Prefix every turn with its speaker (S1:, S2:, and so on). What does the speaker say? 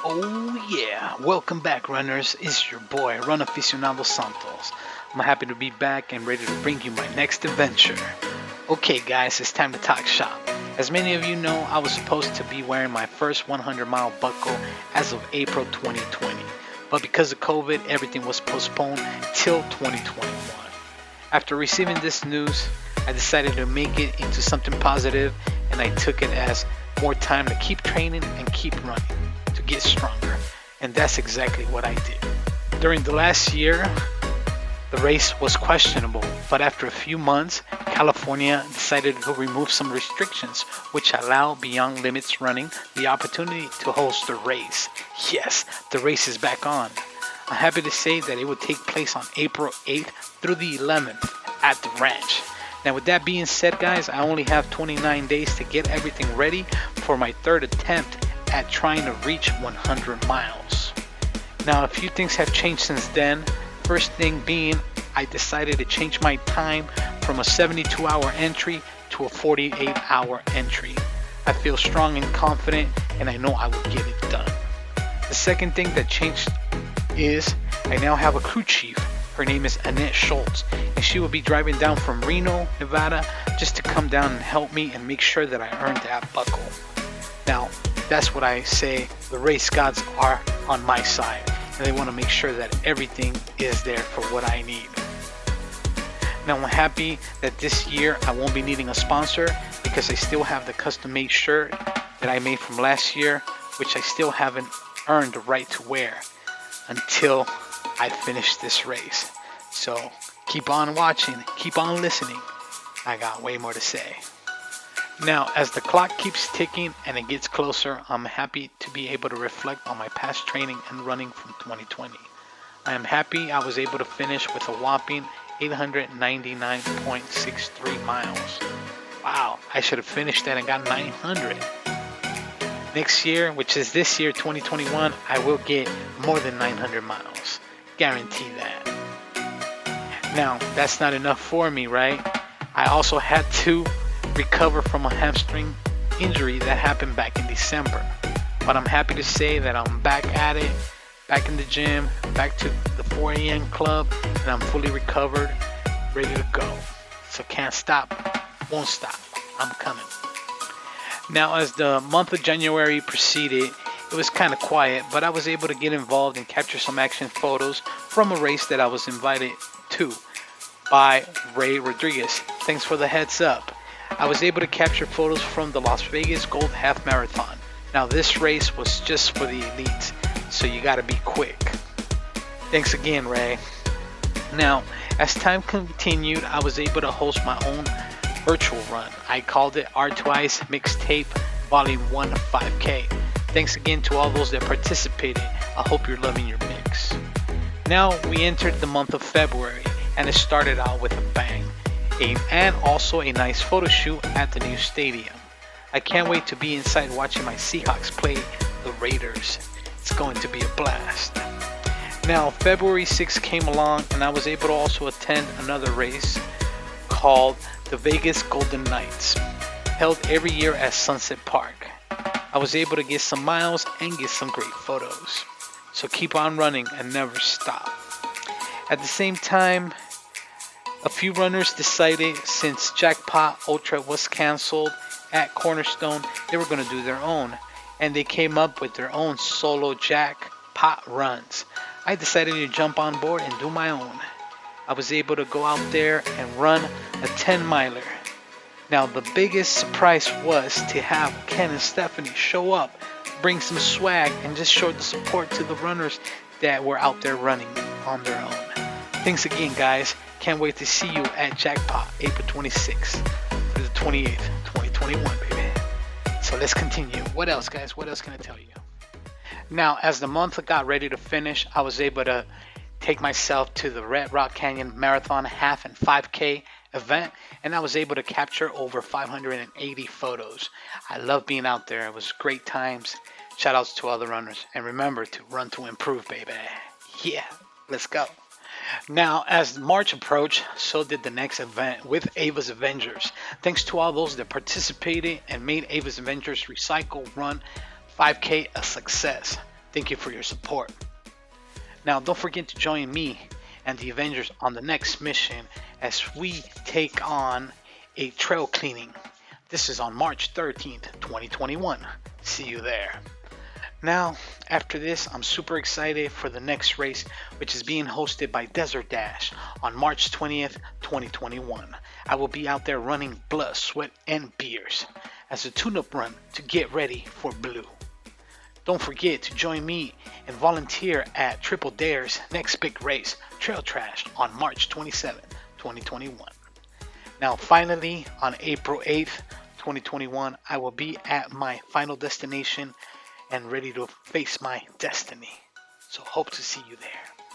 S1: Oh yeah, welcome back runners, it's your boy Run Aficionado Santos. I'm happy to be back and ready to bring you my next adventure. Okay guys, it's time to talk shop. As many of you know, I was supposed to be wearing my first 100-mile buckle as of April 2020. But because of COVID, everything was postponed till 2021. After receiving this news, I decided to make it into something positive, and I took it as more time to keep training and keep running to get stronger. And that's exactly what I did. During the last year, the race was questionable, but after a few months, California decided to remove some restrictions, which allow Beyond Limits Running the opportunity to host the race. Yes, the race is back on. I'm happy to say that it will take place on April 8th through the 11th at the ranch. Now with that being said guys, I only have 29 days to get everything ready for my third attempt at trying to reach 100 miles. Now a few things have changed since then. First thing being, I decided to change my time from a 72-hour entry to a 48-hour entry. I feel strong and confident, and I know I will get it done. The second thing that changed is I now have a crew chief. Her name is Annette Schultz, and she will be driving down from Reno, Nevada, just to come down and help me and make sure that I earned that buckle. Now, that's what I say, the race gods are on my side, and they want to make sure that everything is there for what I need. Now, I'm happy that this year I won't be needing a sponsor because I still have the custom-made shirt that I made from last year, which I still haven't earned the right to wear until I finish this race. So keep on watching, keep on listening. I got way more to say. Now, as the clock keeps ticking and it gets closer, I'm happy to be able to reflect on my past training and running from 2020. I am happy I was able to finish with a whopping 899.63 miles. Wow, I should have finished that and got 900. Next year, which is this year, 2021, I will get more than 900 miles. Guarantee that. Now, that's not enough for me, right? I also had to recover from a hamstring injury that happened back in December. But I'm happy to say that I'm back at it, back in the gym, back to the 4 a.m. club, and I'm fully recovered, ready to go. So can't stop, won't stop. I'm coming. Now, as the month of January proceeded, it was kind of quiet, but I was able to get involved and capture some action photos from a race that I was invited to by Ray Rodriguez. Thanks for the heads up. I was able to capture photos from the Las Vegas Gold Half Marathon. Now this race was just for the elites, so you gotta be quick. Thanks again, Ray. Now, as time continued, I was able to host my own virtual run. I called it R2I's Mixtape Volume 1 5K. Thanks again to all those that participated. I hope you're loving your mix. Now we entered the month of February, and it started out with a bang. And also a nice photo shoot at the new stadium. I can't wait to be inside watching my Seahawks play the Raiders. It's going to be a blast. Now February 6th came along, and I was able to also attend another race called the Vegas Golden Knights, held every year at Sunset Park. I was able to get some miles and get some great photos. So keep on running and never stop. At the same time, a few runners decided since Jackpot Ultra was canceled at Cornerstone, they were going to do their own. And they came up with their own solo Jackpot runs. I decided to jump on board and do my own. I was able to go out there and run a 10-miler. Now the biggest surprise was to have Ken and Stephanie show up, bring some swag, and just show the support to the runners that were out there running on their own. Thanks again, guys. Can't wait to see you at Jackpot April 26th for the 28th, 2021, baby. So let's continue. What else, guys? What else can I tell you? Now, as the month got ready to finish, I was able to take myself to the Red Rock Canyon Marathon half and 5K event, and I was able to capture over 580 photos. I love being out there. It was great times. Shout outs to all the runners, and remember to run to improve, baby. Yeah, let's go. Now, as March approached, so did the next event with Ava's Avengers. Thanks to all those that participated and made Ava's Avengers Recycle Run 5K a success. Thank you for your support. Now, don't forget to join me and the Avengers on the next mission as we take on a trail cleaning. This is on March 13th, 2021. See you there. Now, after this, I'm super excited for the next race, which is being hosted by Desert Dash on March 20th, 2021. I will be out there running blood, sweat, and beers as a tune-up run to get ready for B.L.U. Don't forget to join me and volunteer at Triple Dare's next big race, Trail Trash, on March 27, 2021. Now, finally, on April 8th, 2021, I will be at my final destination and ready to face my destiny. So hope to see you there.